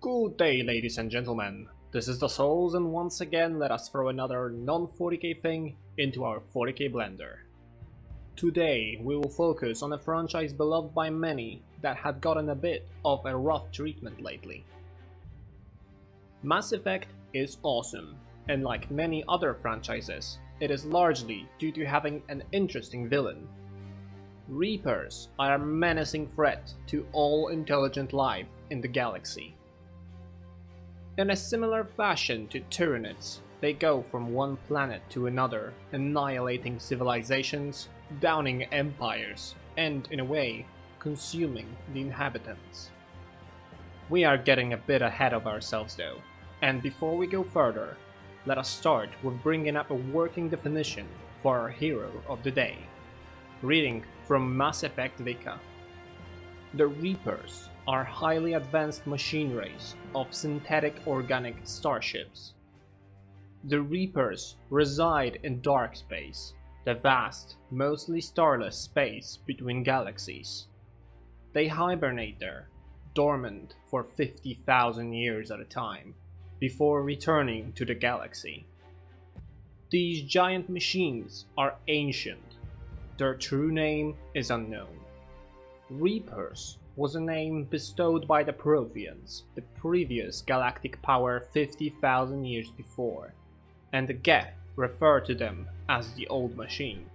Good day, ladies and gentlemen. This is the Souls, and once again let us throw another non-40k thing into our 40k blender. Today we will focus on a franchise beloved by many that had gotten a bit of a rough treatment lately. Mass Effect is awesome, and like many other franchises, it is largely due to having an interesting villain. Reapers are a menacing threat to all intelligent life in the galaxy. In a similar fashion to Tyranids, they go from one planet to another, annihilating civilizations, downing empires, and, in a way, consuming the inhabitants. We are getting a bit ahead of ourselves though, and before we go further, let us start with bringing up a working definition for our hero of the day. Reading from Mass Effect Vika. The Reapers are highly advanced machine race of synthetic organic starships. The Reapers reside in dark space, the vast, mostly starless space between galaxies. They hibernate there, dormant for 50,000 years at a time, before returning to the galaxy. These giant machines are ancient. Their true name is unknown. Reapers was a name bestowed by the Protheans, the previous galactic power 50,000 years before, and the Geth referred to them as the Old Machine.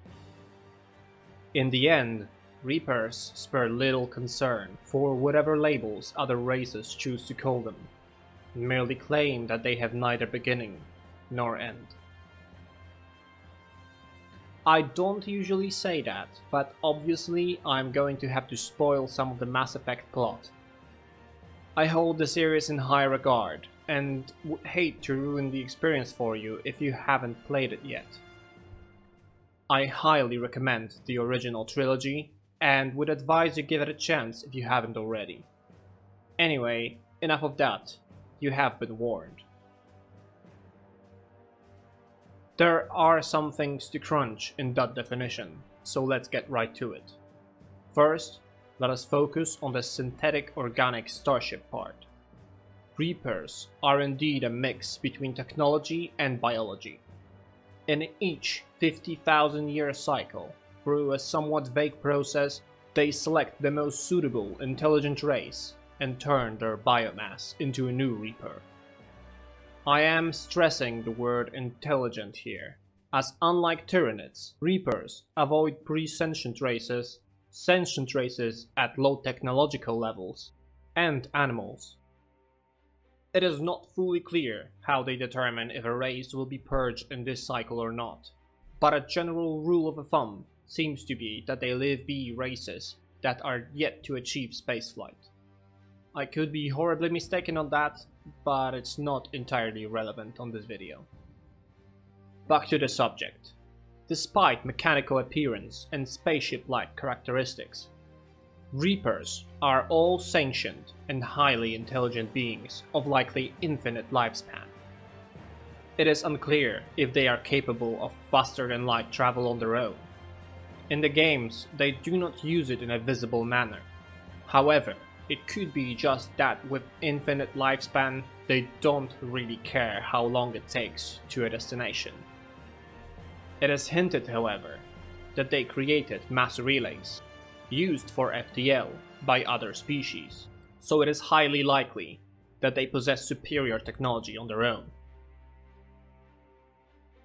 In the end, Reapers spare little concern for whatever labels other races choose to call them, and merely claim that they have neither beginning nor end. I don't usually say that, but obviously I'm going to have to spoil some of the Mass Effect plot. I hold the series in high regard, and would hate to ruin the experience for you if you haven't played it yet. I highly recommend the original trilogy, and would advise you give it a chance if you haven't already. Anyway, enough of that, you have been warned. There are some things to crunch in that definition, so let's get right to it. First, let us focus on the synthetic organic starship part. Reapers are indeed a mix between technology and biology. In each 50,000 year cycle, through a somewhat vague process, they select the most suitable intelligent race and turn their biomass into a new Reaper. I am stressing the word intelligent here, as unlike Tyranids, Reapers avoid pre-sentient races, sentient races at low technological levels, and animals. It is not fully clear how they determine if a race will be purged in this cycle or not, but a general rule of thumb seems to be that they be races that are yet to achieve spaceflight. I could be horribly mistaken on that, but it's not entirely relevant on this video. Back to the subject. Despite mechanical appearance and spaceship-like characteristics, Reapers are all sentient and highly intelligent beings of likely infinite lifespan. It is unclear if they are capable of faster-than-light travel on their own. In the games, they do not use it in a visible manner. However, it could be just that with infinite lifespan, they don't really care how long it takes to a destination. It is hinted, however, that they created mass relays, used for FTL by other species, so it is highly likely that they possess superior technology on their own.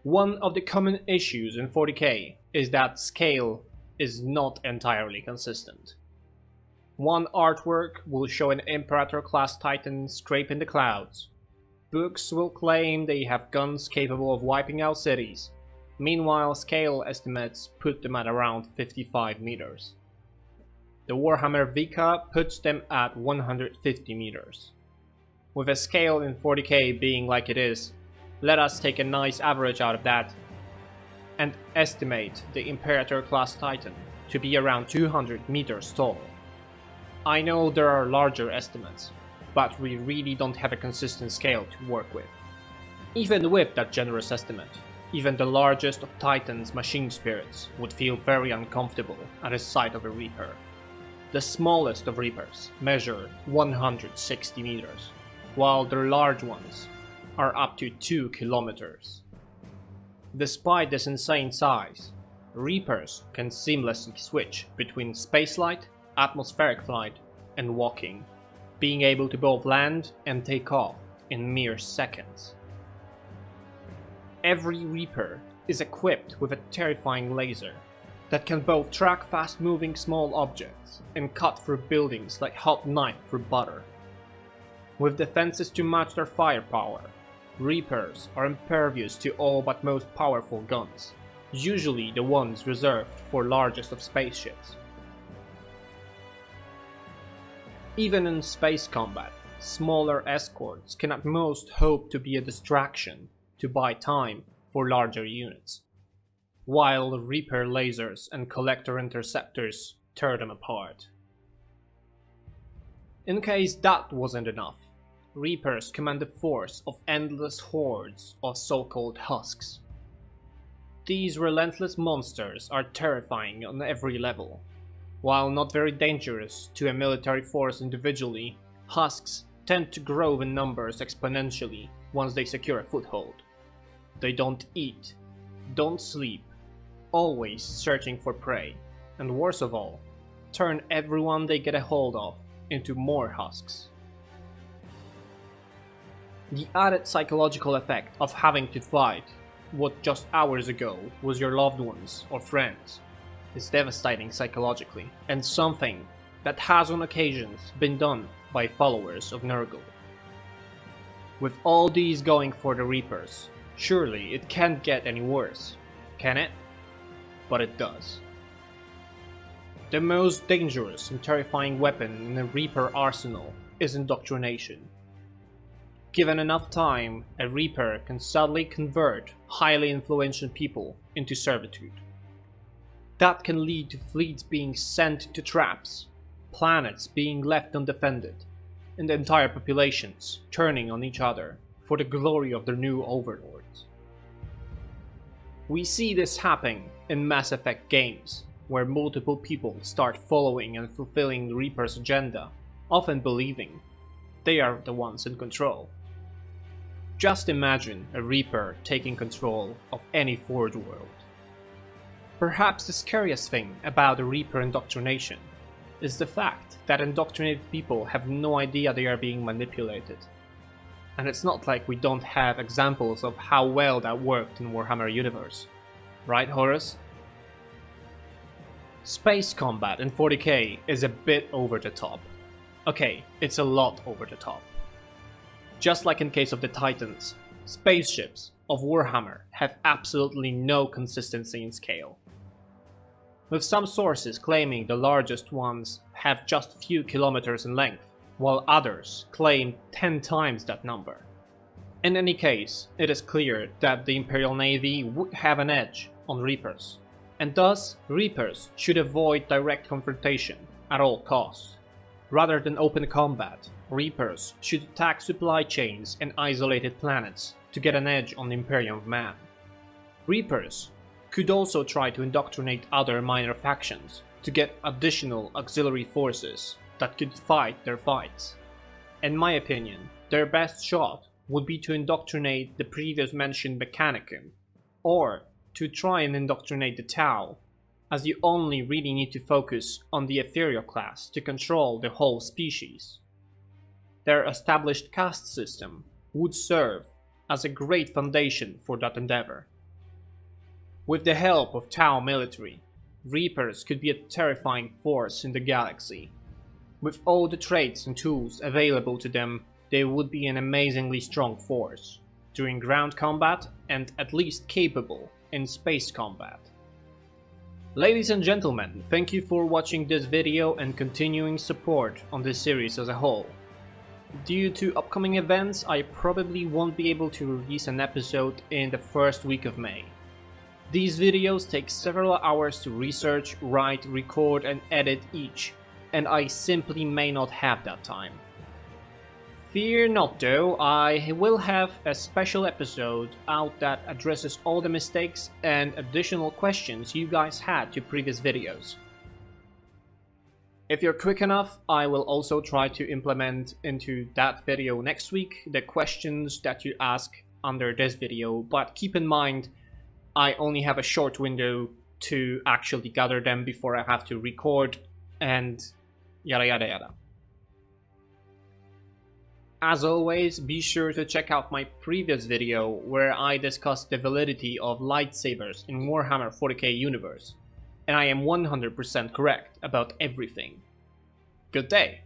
One of the common issues in 40k is that scale is not entirely consistent. One artwork will show an Imperator-class Titan scraping the clouds. Books will claim they have guns capable of wiping out cities. Meanwhile, scale estimates put them at around 55 meters. The Warhammer Vika puts them at 150 meters. With a scale in 40k being like it is, let us take a nice average out of that and estimate the Imperator-class Titan to be around 200 meters tall. I know there are larger estimates, but we really don't have a consistent scale to work with. Even with that generous estimate, even the largest of Titan's machine spirits would feel very uncomfortable at the sight of a Reaper. The smallest of Reapers measure 160 meters, while their large ones are up to 2 kilometers. Despite this insane size, Reapers can seamlessly switch between spaceflight, atmospheric flight, and walking, being able to both land and take off in mere seconds. Every Reaper is equipped with a terrifying laser that can both track fast-moving small objects and cut through buildings like hot knife through butter. With defenses to match their firepower, Reapers are impervious to all but most powerful guns, usually the ones reserved for largest of spaceships. Even in space combat, smaller escorts can at most hope to be a distraction to buy time for larger units, while Reaper lasers and collector interceptors tear them apart. In case that wasn't enough, Reapers command a force of endless hordes of so-called husks. These relentless monsters are terrifying on every level. While not very dangerous to a military force individually, husks tend to grow in numbers exponentially once they secure a foothold. They don't eat, don't sleep, always searching for prey, and worst of all, turn everyone they get a hold of into more husks. The added psychological effect of having to fight what just hours ago was your loved ones or friends is devastating psychologically, and something that has on occasions been done by followers of Nurgle. With all these going for the Reapers, surely it can't get any worse, can it? But it does. The most dangerous and terrifying weapon in a Reaper arsenal is indoctrination. Given enough time, a Reaper can subtly convert highly influential people into servitude. That can lead to fleets being sent to traps, planets being left undefended, and entire populations turning on each other for the glory of their new overlords. We see this happening in Mass Effect games, where multiple people start following and fulfilling the Reaper's agenda, often believing they are the ones in control. Just imagine a Reaper taking control of any Forge world. Perhaps the scariest thing about the Reaper indoctrination is the fact that indoctrinated people have no idea they are being manipulated. And it's not like we don't have examples of how well that worked in Warhammer Universe. Right, Horus? Space combat in 40k is a bit over the top. Okay, it's a lot over the top. Just like in case of the Titans, spaceships of Warhammer have absolutely no consistency in scale. With some sources claiming the largest ones have just a few kilometers in length, while others claim 10 times that number. In any case, it is clear that the Imperial Navy would have an edge on Reapers, and thus Reapers should avoid direct confrontation at all costs. Rather than open combat, Reapers should attack supply chains and isolated planets to get an edge on the Imperium of Man. Reapers could also try to indoctrinate other minor factions to get additional auxiliary forces that could fight their fights. In my opinion, their best shot would be to indoctrinate the previous mentioned Mechanicum, or to try and indoctrinate the Tau, as you only really need to focus on the Ethereal class to control the whole species. Their established caste system would serve as a great foundation for that endeavor. With the help of Tau military, Reapers could be a terrifying force in the galaxy. With all the traits and tools available to them, they would be an amazingly strong force during ground combat and at least capable in space combat. Ladies and gentlemen, thank you for watching this video and continuing support on this series as a whole. Due to upcoming events, I probably won't be able to release an episode in the first week of May. These videos take several hours to research, write, record and edit each, and I simply may not have that time. Fear not though, I will have a special episode out that addresses all the mistakes and additional questions you guys had to previous videos. If you're quick enough, I will also try to implement into that video next week the questions that you ask under this video, but keep in mind I only have a short window to actually gather them before I have to record and yada yada yada. As always, be sure to check out my previous video where I discussed the validity of lightsabers in Warhammer 40k universe, and I am 100% correct about everything. Good day!